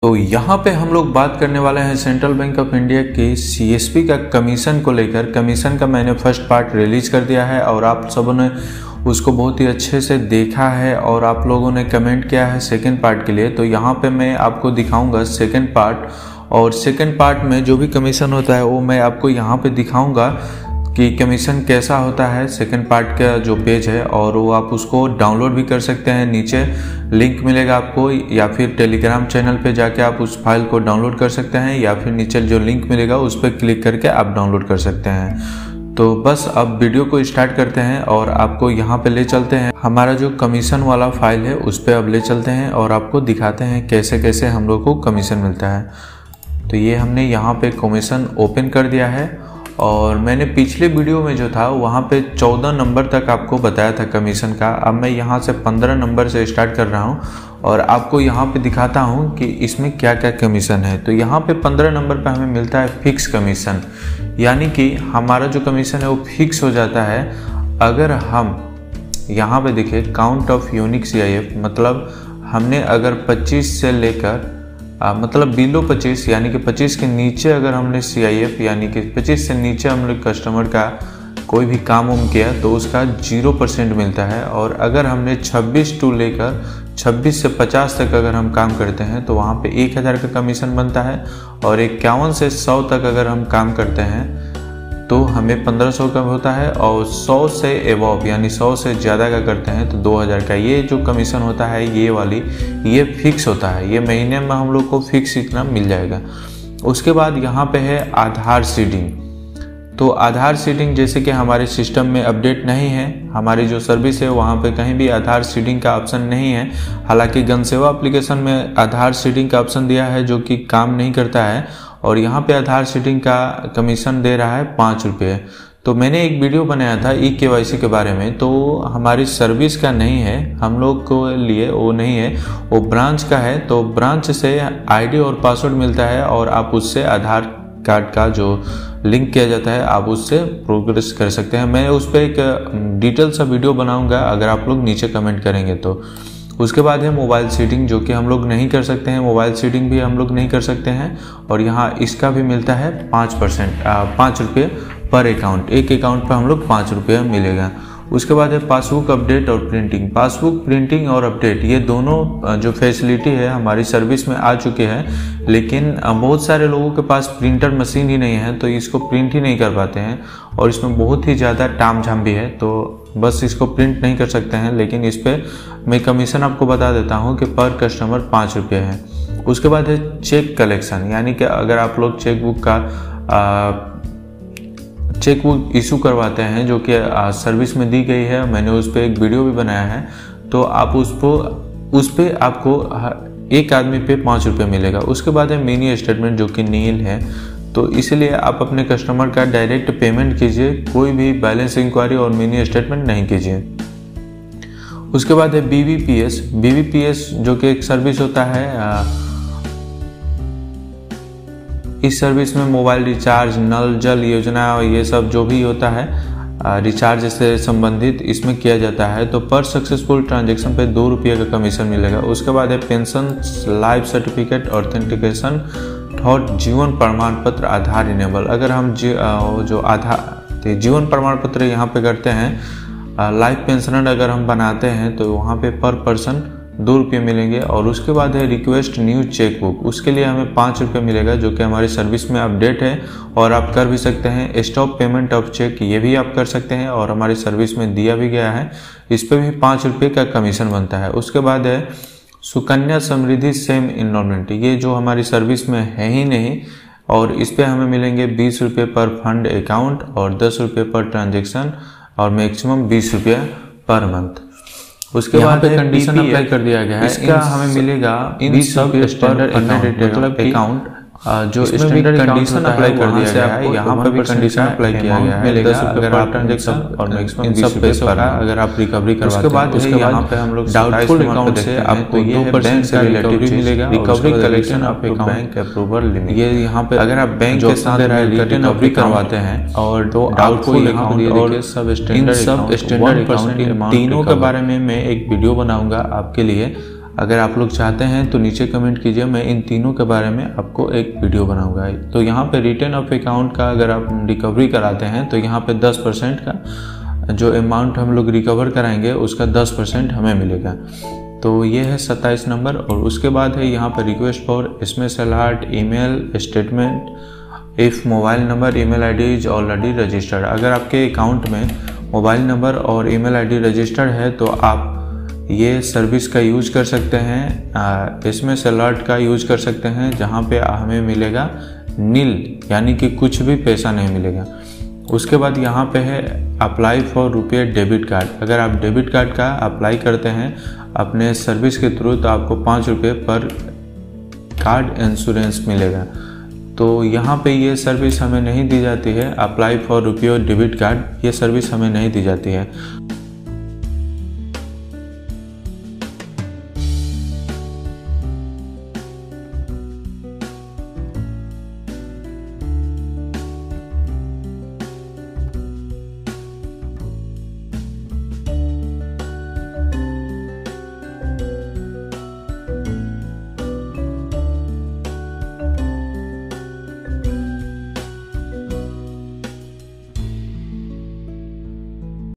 तो यहाँ पे हम लोग बात करने वाले हैं सेंट्रल बैंक ऑफ इंडिया के सीएसपी का कमीशन को लेकर। कमीशन का मैंने फर्स्ट पार्ट रिलीज कर दिया है और आप सबों ने उसको बहुत ही अच्छे से देखा है और आप लोगों ने कमेंट किया है सेकंड पार्ट के लिए। तो यहाँ पे मैं आपको दिखाऊंगा सेकंड पार्ट, और सेकंड पार्ट में जो भी कमीशन होता है वो मैं आपको यहाँ पे दिखाऊंगा कि कमीशन कैसा होता है। सेकंड पार्ट का जो पेज है और वो आप उसको डाउनलोड भी कर सकते हैं, नीचे लिंक मिलेगा आपको, या फिर टेलीग्राम चैनल पे जाके आप उस फाइल को डाउनलोड कर सकते हैं, या फिर नीचे जो लिंक मिलेगा उस पर क्लिक करके आप डाउनलोड कर सकते हैं। तो बस अब वीडियो को स्टार्ट करते हैं और आपको यहाँ पे ले चलते हैं। हमारा जो कमीशन वाला फाइल है उस पर अब ले चलते हैं और आपको दिखाते हैं कैसे कैसे हम लोग को कमीशन मिलता है। तो ये हमने यहाँ पे कमीशन ओपन कर दिया है और मैंने पिछले वीडियो में जो था वहाँ पे 14 नंबर तक आपको बताया था कमीशन का। अब मैं यहाँ से 15 नंबर से स्टार्ट कर रहा हूँ और आपको यहाँ पे दिखाता हूँ कि इसमें क्या क्या कमीशन है। तो यहाँ पे 15 नंबर पे हमें मिलता है फिक्स कमीशन, यानी कि हमारा जो कमीशन है वो फिक्स हो जाता है। अगर हम यहाँ पे देखें काउंट ऑफ यूनिक CIF, मतलब हमने अगर 25 से लेकर मतलब बिलो 25 यानी कि 25 के नीचे अगर हमने CIF यानी कि 25 से नीचे हमने कस्टमर का कोई भी काम उम किया तो उसका 0% मिलता है। और अगर हमने 26 टू लेकर 26 से 50 तक अगर हम काम करते हैं तो वहाँ पे 1000 का कमीशन बनता है। और 51 से 100 तक अगर हम काम करते हैं तो हमें 1500 का होता है। और 100 से एबव यानी 100 से ज़्यादा का करते हैं तो 2000 का। ये जो कमीशन होता है ये फिक्स होता है, ये महीने में हम लोग को फिक्स इतना मिल जाएगा। उसके बाद यहाँ पे है आधार सीडिंग। तो आधार सीडिंग जैसे कि हमारे सिस्टम में अपडेट नहीं है, हमारी जो सर्विस है वहाँ पे कहीं भी आधार सीडिंग का ऑप्शन नहीं है। हालांकि जनसेवा एप्लीकेशन में आधार सीडिंग का ऑप्शन दिया है जो कि काम नहीं करता है, और यहाँ पे आधार सीडिंग का कमीशन दे रहा है 5 रुपये। तो मैंने एक वीडियो बनाया था eKYC के बारे में, तो हमारी सर्विस का नहीं है, हम लोग को लिए वो नहीं है, वो ब्रांच का है। तो ब्रांच से ID और पासवर्ड मिलता है और आप उससे आधार कार्ड का जो लिंक किया जाता है आप उससे प्रोग्रेस कर सकते हैं। मैं उस पर एक डिटेल सा वीडियो बनाऊंगा अगर आप लोग नीचे कमेंट करेंगे तो। उसके बाद है मोबाइल सीडिंग, जो कि हम लोग नहीं कर सकते हैं, मोबाइल सीडिंग भी हम लोग नहीं कर सकते हैं। और यहाँ इसका भी मिलता है 5 रुपये पर अकाउंट, एक अकाउंट पर हम लोग 5 रुपये मिलेगा। उसके बाद है पासबुक अपडेट और प्रिंटिंग। पासबुक प्रिंटिंग और अपडेट ये दोनों जो फैसिलिटी है हमारी सर्विस में आ चुके हैं, लेकिन बहुत सारे लोगों के पास प्रिंटर मशीन ही नहीं है तो इसको प्रिंट ही नहीं कर पाते हैं और इसमें बहुत ही ज़्यादा ताम झाम भी है, तो बस इसको प्रिंट नहीं कर सकते हैं। लेकिन इस पर मैं कमीशन आपको बता देता हूँ कि पर कस्टमर 5 रुपये है। उसके बाद है चेक कलेक्शन, यानी कि अगर आप लोग चेकबुक इशू करवाते हैं जो कि सर्विस में दी गई है, मैंने उस पर एक वीडियो भी बनाया है, तो आप उस पर आपको एक आदमी पे 5 रुपये मिलेगा। उसके बाद है मिनी स्टेटमेंट जो कि नील है, तो इसलिए आप अपने कस्टमर का डायरेक्ट पेमेंट कीजिए, कोई भी बैलेंस इंक्वायरी और मिनी स्टेटमेंट नहीं कीजिए। उसके बाद है BBPS जो कि एक सर्विस होता है। इस सर्विस में मोबाइल रिचार्ज, नल जल योजना और ये सब जो भी होता है रिचार्ज से संबंधित इसमें किया जाता है। तो पर सक्सेसफुल ट्रांजैक्शन पे 2 रुपये का कमीशन मिलेगा। उसके बाद है पेंशन लाइफ सर्टिफिकेट ऑथेंटिकेशन जीवन प्रमाण पत्र आधार इनेबल। अगर हम जो आधार जीवन प्रमाण पत्र यहाँ पे करते हैं, लाइफ पेंशनर अगर हम बनाते हैं तो वहाँ पे पर पर्सन 2 रुपये मिलेंगे। और उसके बाद है रिक्वेस्ट न्यू चेकबुक, उसके लिए हमें 5 रुपये मिलेगा जो कि हमारी सर्विस में अपडेट है और आप कर भी सकते हैं। स्टॉप पेमेंट ऑफ चेक ये भी आप कर सकते हैं और हमारी सर्विस में दिया भी गया है, इस पर भी 5 रुपये का कमीशन बनता है। उसके बाद है सुकन्या समृद्धि सेम इनरोलमेंट, ये जो हमारी सर्विस में है ही नहीं और इस पर हमें मिलेंगे 20 रुपये पर फंड अकाउंट और 10 रुपये पर ट्रांजेक्शन और मैक्सिमम 20 रुपये पर मंथ। उसके बाद कंडीशन अप्लाई कर दिया गया है, इसका हमें मिलेगा इन सब स्टैंडर्ड मतलब अकाउंट जो स्टैंडर्ड कंडीशन अप्लाई कर दिया गया है, यहाँ पर भी कंडीशन अप्लाई किया गया है। अगर आप ट्रांजेक्शन और मैक्सिमम 20 पैसे का अगर आप रिकवरी करवाते हैं, उसके बाद यहाँ पे हम लोग डाउटफुल अकाउंट से आपको ये बैंक से रिलेटेड मिलेगा, recovery collection of account bank approval limit. ये यहाँ पे अगर आप बैंक के साथ रिकवरी करवाते हैं और डाउटफुल अकाउंट और सब स्टैंडर्ड अकाउंट तीनों के बारे में मैं एक वीडियो बनाऊंगा आपके लिए। अगर आप लोग चाहते हैं तो नीचे कमेंट कीजिए, मैं इन तीनों के बारे में आपको एक वीडियो बनाऊंगा। तो यहाँ पे रिटर्न ऑफ अकाउंट का अगर आप रिकवरी कराते हैं तो यहाँ पे 10% का जो अमाउंट हम लोग रिकवर कराएंगे उसका 10% हमें मिलेगा। तो ये है 27 नंबर। और उसके बाद है यहाँ पर request for SMS alert, email statement if mobile number email ID is already registered. अगर आपके अकाउंट में मोबाइल नंबर और ईमेल आईडी रजिस्टर्ड है तो आप ये सर्विस का यूज कर सकते हैं, एसएमएस अलर्ट का यूज कर सकते हैं, जहाँ पे हमें मिलेगा नील, यानी कि कुछ भी पैसा नहीं मिलेगा। उसके बाद यहाँ पे है अप्लाई फॉर रुपये डेबिट कार्ड। अगर आप डेबिट कार्ड का अप्लाई करते हैं अपने सर्विस के थ्रू तो आपको 5 रुपये पर कार्ड इंश्योरेंस मिलेगा। तो यहाँ पे ये सर्विस हमें नहीं दी जाती है, अप्लाई फॉर रुपये डेबिट कार्ड, ये सर्विस हमें नहीं दी जाती है।